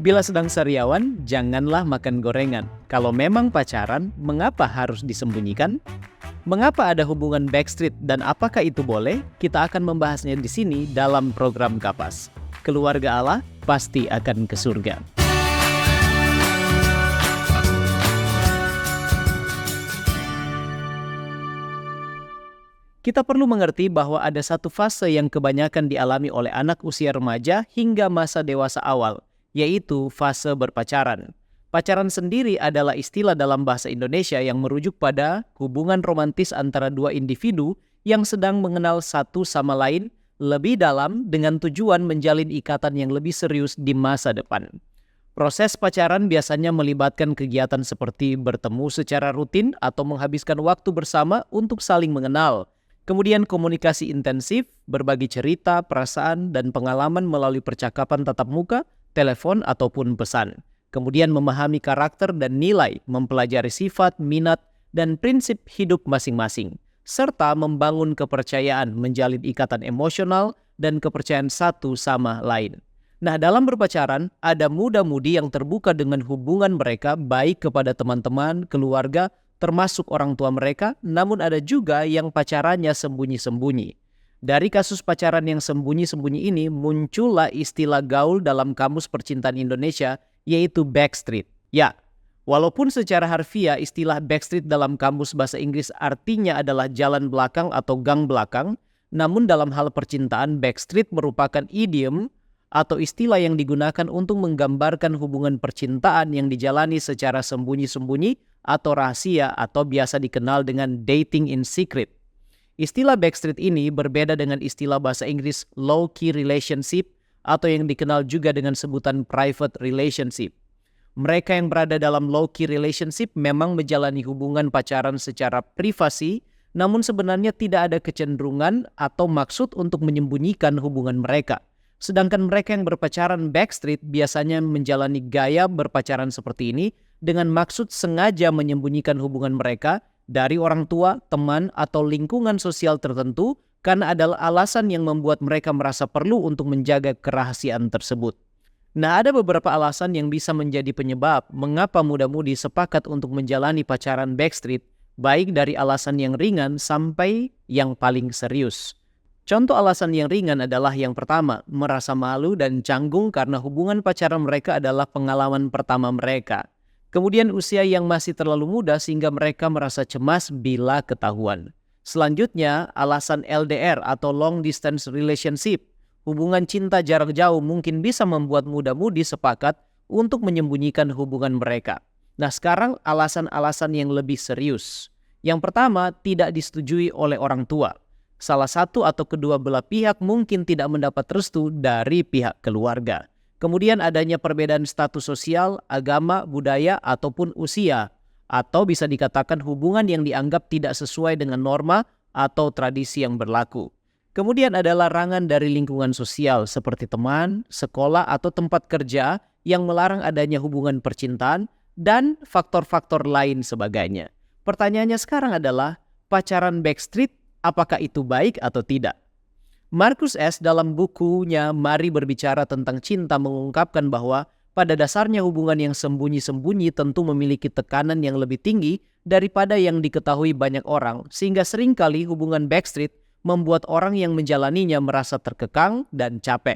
Bila sedang sariawan, janganlah makan gorengan. Kalau memang pacaran, mengapa harus disembunyikan? Mengapa ada hubungan Backstreet dan apakah itu boleh? Kita akan membahasnya di sini dalam program Kapas. Keluarga Allah pasti akan ke surga. Kita perlu mengerti bahwa ada satu fase yang kebanyakan dialami oleh anak usia remaja hingga masa dewasa awal, yaitu fase berpacaran. Pacaran sendiri adalah istilah dalam bahasa Indonesia yang merujuk pada hubungan romantis antara dua individu yang sedang mengenal satu sama lain lebih dalam dengan tujuan menjalin ikatan yang lebih serius di masa depan. Proses pacaran biasanya melibatkan kegiatan seperti bertemu secara rutin atau menghabiskan waktu bersama untuk saling mengenal. Kemudian komunikasi intensif, berbagi cerita, perasaan, dan pengalaman melalui percakapan tatap muka, telepon, ataupun pesan. Kemudian memahami karakter dan nilai, mempelajari sifat, minat, dan prinsip hidup masing-masing. Serta membangun kepercayaan, menjalin ikatan emosional, dan kepercayaan satu sama lain. Nah, dalam berpacaran, ada muda-mudi yang terbuka dengan hubungan mereka baik kepada teman-teman, keluarga, termasuk orang tua mereka, namun ada juga yang pacarannya sembunyi-sembunyi. Dari kasus pacaran yang sembunyi-sembunyi ini, muncullah istilah gaul dalam Kamus Percintaan Indonesia, yaitu Backstreet. Ya, walaupun secara harfiah istilah Backstreet dalam Kamus Bahasa Inggris artinya adalah jalan belakang atau gang belakang, namun dalam hal percintaan, Backstreet merupakan idiom atau istilah yang digunakan untuk menggambarkan hubungan percintaan yang dijalani secara sembunyi-sembunyi atau rahasia atau biasa dikenal dengan dating in secret. Istilah Backstreet ini berbeda dengan istilah bahasa Inggris low-key relationship atau yang dikenal juga dengan sebutan private relationship. Mereka yang berada dalam low-key relationship memang menjalani hubungan pacaran secara privasi, namun sebenarnya tidak ada kecenderungan atau maksud untuk menyembunyikan hubungan mereka. Sedangkan mereka yang berpacaran Backstreet biasanya menjalani gaya berpacaran seperti ini dengan maksud sengaja menyembunyikan hubungan mereka dari orang tua, teman, atau lingkungan sosial tertentu karena adalah alasan yang membuat mereka merasa perlu untuk menjaga kerahasiaan tersebut. Nah, ada beberapa alasan yang bisa menjadi penyebab mengapa muda-mudi sepakat untuk menjalani pacaran Backstreet, baik dari alasan yang ringan sampai yang paling serius. Contoh alasan yang ringan adalah yang pertama, merasa malu dan canggung karena hubungan pacaran mereka adalah pengalaman pertama mereka. Kemudian usia yang masih terlalu muda sehingga mereka merasa cemas bila ketahuan. Selanjutnya, alasan LDR atau long distance relationship. Hubungan cinta jarak jauh mungkin bisa membuat muda-mudi sepakat untuk menyembunyikan hubungan mereka. Nah, sekarang alasan-alasan yang lebih serius. Yang pertama, tidak disetujui oleh orang tua. Salah satu atau kedua belah pihak mungkin tidak mendapat restu dari pihak keluarga. Kemudian adanya perbedaan status sosial, agama, budaya, ataupun usia. Atau bisa dikatakan hubungan yang dianggap tidak sesuai dengan norma atau tradisi yang berlaku. Kemudian ada larangan dari lingkungan sosial seperti teman, sekolah, atau tempat kerja yang melarang adanya hubungan percintaan dan faktor-faktor lain sebagainya. Pertanyaannya sekarang adalah, pacaran Backstreet apakah itu baik atau tidak? Marcus S. dalam bukunya Mari Berbicara Tentang Cinta mengungkapkan bahwa pada dasarnya hubungan yang sembunyi-sembunyi tentu memiliki tekanan yang lebih tinggi daripada yang diketahui banyak orang, sehingga seringkali hubungan Backstreet membuat orang yang menjalaninya merasa terkekang dan capek.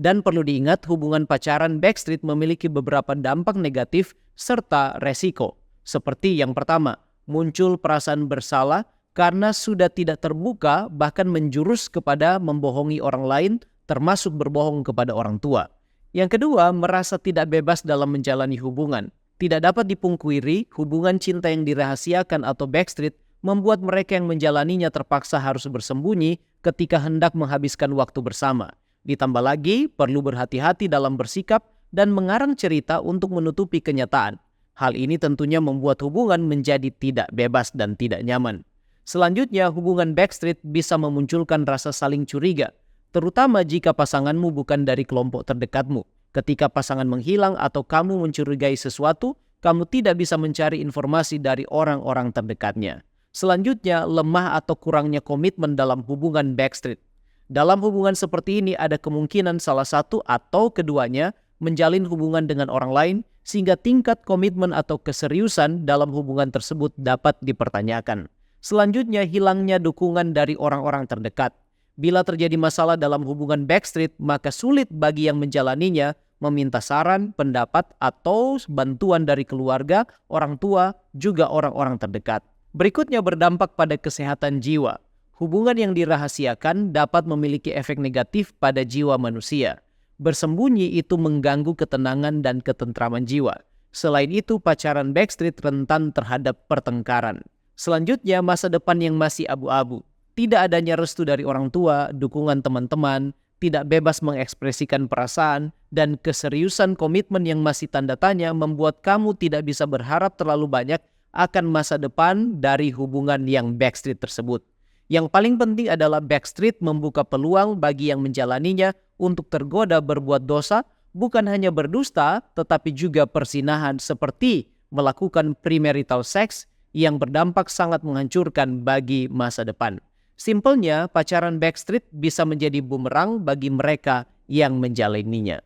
Dan perlu diingat, hubungan pacaran Backstreet memiliki beberapa dampak negatif serta resiko. Seperti yang pertama, muncul perasaan bersalah karena sudah tidak terbuka, bahkan menjurus kepada membohongi orang lain, termasuk berbohong kepada orang tua. Yang kedua, merasa tidak bebas dalam menjalani hubungan. Tidak dapat dipungkiri, hubungan cinta yang dirahasiakan atau Backstreet membuat mereka yang menjalaninya terpaksa harus bersembunyi ketika hendak menghabiskan waktu bersama. Ditambah lagi, perlu berhati-hati dalam bersikap dan mengarang cerita untuk menutupi kenyataan. Hal ini tentunya membuat hubungan menjadi tidak bebas dan tidak nyaman. Selanjutnya, hubungan Backstreet bisa memunculkan rasa saling curiga, terutama jika pasanganmu bukan dari kelompok terdekatmu. Ketika pasangan menghilang atau kamu mencurigai sesuatu, kamu tidak bisa mencari informasi dari orang-orang terdekatnya. Selanjutnya, lemah atau kurangnya komitmen dalam hubungan Backstreet. Dalam hubungan seperti ini ada kemungkinan salah satu atau keduanya menjalin hubungan dengan orang lain sehingga tingkat komitmen atau keseriusan dalam hubungan tersebut dapat dipertanyakan. Selanjutnya, hilangnya dukungan dari orang-orang terdekat. Bila terjadi masalah dalam hubungan backstreet, maka sulit bagi yang menjalaninya meminta saran, pendapat, atau bantuan dari keluarga, orang tua, juga orang-orang terdekat. Berikutnya berdampak pada kesehatan jiwa. Hubungan yang dirahasiakan dapat memiliki efek negatif pada jiwa manusia. Bersembunyi itu mengganggu ketenangan dan ketentraman jiwa. Selain itu, pacaran backstreet rentan terhadap pertengkaran. Selanjutnya, masa depan yang masih abu-abu. Tidak adanya restu dari orang tua, dukungan teman-teman, tidak bebas mengekspresikan perasaan, dan keseriusan komitmen yang masih tanda tanya membuat kamu tidak bisa berharap terlalu banyak akan masa depan dari hubungan yang backstreet tersebut. Yang paling penting adalah backstreet membuka peluang bagi yang menjalaninya untuk tergoda berbuat dosa, bukan hanya berdusta, tetapi juga persinahan seperti melakukan premarital sex yang berdampak sangat menghancurkan bagi masa depan. Simpelnya, pacaran backstreet bisa menjadi bumerang bagi mereka yang menjalaninya.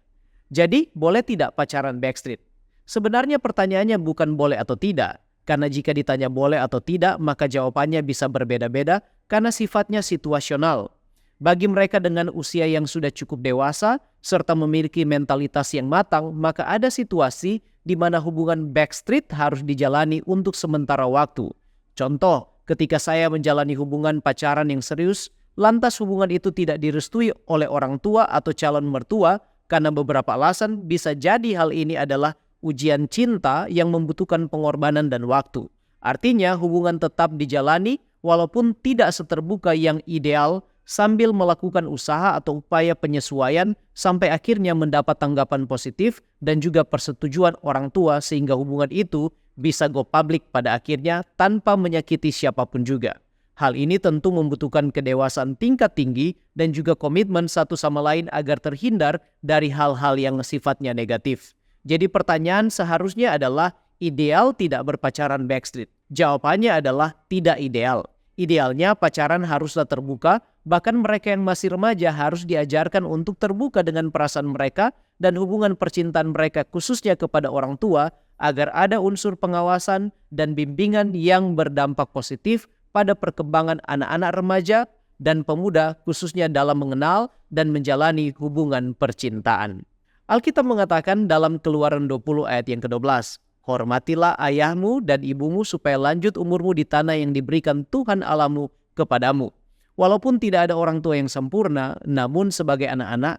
Jadi, boleh tidak pacaran backstreet? Sebenarnya pertanyaannya bukan boleh atau tidak, karena jika ditanya boleh atau tidak, maka jawabannya bisa berbeda-beda karena sifatnya situasional. Bagi mereka dengan usia yang sudah cukup dewasa, serta memiliki mentalitas yang matang, maka ada situasi di mana hubungan backstreet harus dijalani untuk sementara waktu. Contoh, ketika saya menjalani hubungan pacaran yang serius, lantas hubungan itu tidak direstui oleh orang tua atau calon mertua karena beberapa alasan. Bisa jadi hal ini adalah ujian cinta yang membutuhkan pengorbanan dan waktu. Artinya hubungan tetap dijalani walaupun tidak seterbuka yang ideal, sambil melakukan usaha atau upaya penyesuaian sampai akhirnya mendapat tanggapan positif dan juga persetujuan orang tua sehingga hubungan itu bisa go public pada akhirnya tanpa menyakiti siapapun juga. Hal ini tentu membutuhkan kedewasaan tingkat tinggi dan juga komitmen satu sama lain agar terhindar dari hal-hal yang sifatnya negatif. Jadi pertanyaan seharusnya adalah, ideal tidak berpacaran backstreet? Jawabannya adalah tidak ideal. Idealnya pacaran haruslah terbuka, bahkan mereka yang masih remaja harus diajarkan untuk terbuka dengan perasaan mereka dan hubungan percintaan mereka khususnya kepada orang tua, agar ada unsur pengawasan dan bimbingan yang berdampak positif pada perkembangan anak-anak remaja dan pemuda khususnya dalam mengenal dan menjalani hubungan percintaan. Alkitab mengatakan dalam Keluaran 20 ayat yang ke-12, hormatilah ayahmu dan ibumu supaya lanjut umurmu di tanah yang diberikan Tuhan Allahmu kepadamu. Walaupun tidak ada orang tua yang sempurna, namun sebagai anak-anak,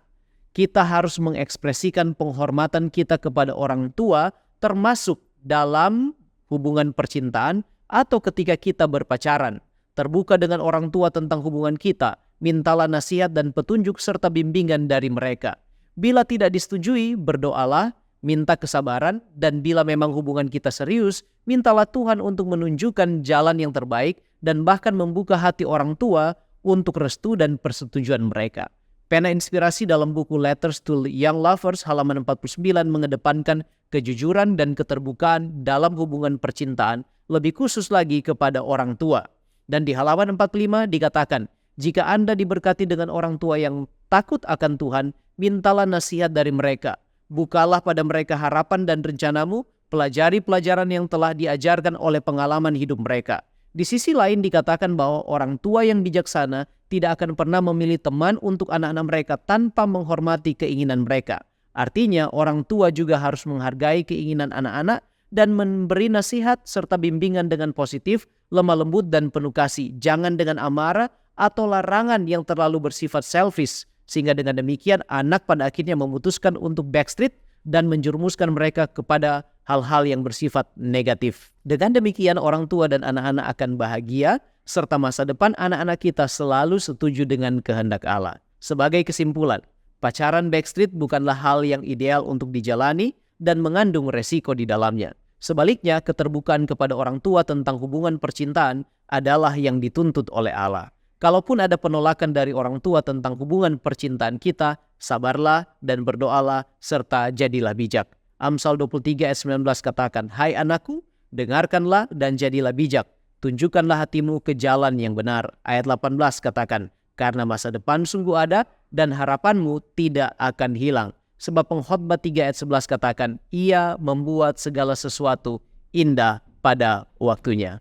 kita harus mengekspresikan penghormatan kita kepada orang tua, termasuk dalam hubungan percintaan atau ketika kita berpacaran. Terbuka dengan orang tua tentang hubungan kita, mintalah nasihat dan petunjuk serta bimbingan dari mereka. Bila tidak disetujui, berdoalah, minta kesabaran, dan bila memang hubungan kita serius, mintalah Tuhan untuk menunjukkan jalan yang terbaik dan bahkan membuka hati orang tua untuk restu dan persetujuan mereka. Pena inspirasi dalam buku Letters to Young Lovers halaman 49 mengedepankan kejujuran dan keterbukaan dalam hubungan percintaan, lebih khusus lagi kepada orang tua. Dan di halaman 45 dikatakan, jika Anda diberkati dengan orang tua yang takut akan Tuhan, mintalah nasihat dari mereka. Bukalah pada mereka harapan dan rencanamu, pelajari pelajaran yang telah diajarkan oleh pengalaman hidup mereka. Di sisi lain dikatakan bahwa orang tua yang bijaksana tidak akan pernah memilih teman untuk anak-anak mereka tanpa menghormati keinginan mereka. Artinya orang tua juga harus menghargai keinginan anak-anak dan memberi nasihat serta bimbingan dengan positif, lemah lembut dan penuh kasih. Jangan dengan amarah atau larangan yang terlalu bersifat selfish. Sehingga dengan demikian anak pada akhirnya memutuskan untuk backstreet dan menjerumuskan mereka kepada hal-hal yang bersifat negatif. Dengan demikian orang tua dan anak-anak akan bahagia, serta masa depan anak-anak kita selalu setuju dengan kehendak Allah. Sebagai kesimpulan, pacaran backstreet bukanlah hal yang ideal untuk dijalani dan mengandung resiko di dalamnya. Sebaliknya, keterbukaan kepada orang tua tentang hubungan percintaan adalah yang dituntut oleh Allah. Kalaupun ada penolakan dari orang tua tentang hubungan percintaan kita, sabarlah dan berdoalah serta jadilah bijak. Amsal 23 ayat 19 katakan, hai anakku, dengarkanlah dan jadilah bijak. Tunjukkanlah hatimu ke jalan yang benar. Ayat 18 katakan, karena masa depan sungguh ada dan harapanmu tidak akan hilang. Sebab Pengkhotbah 3 ayat 11 katakan, Ia membuat segala sesuatu indah pada waktunya.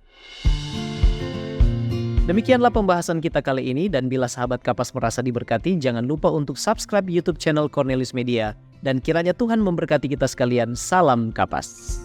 Demikianlah pembahasan kita kali ini, dan bila sahabat Kapas merasa diberkati, jangan lupa untuk subscribe YouTube channel Cornelius Media, dan kiranya Tuhan memberkati kita sekalian. Salam Kapas.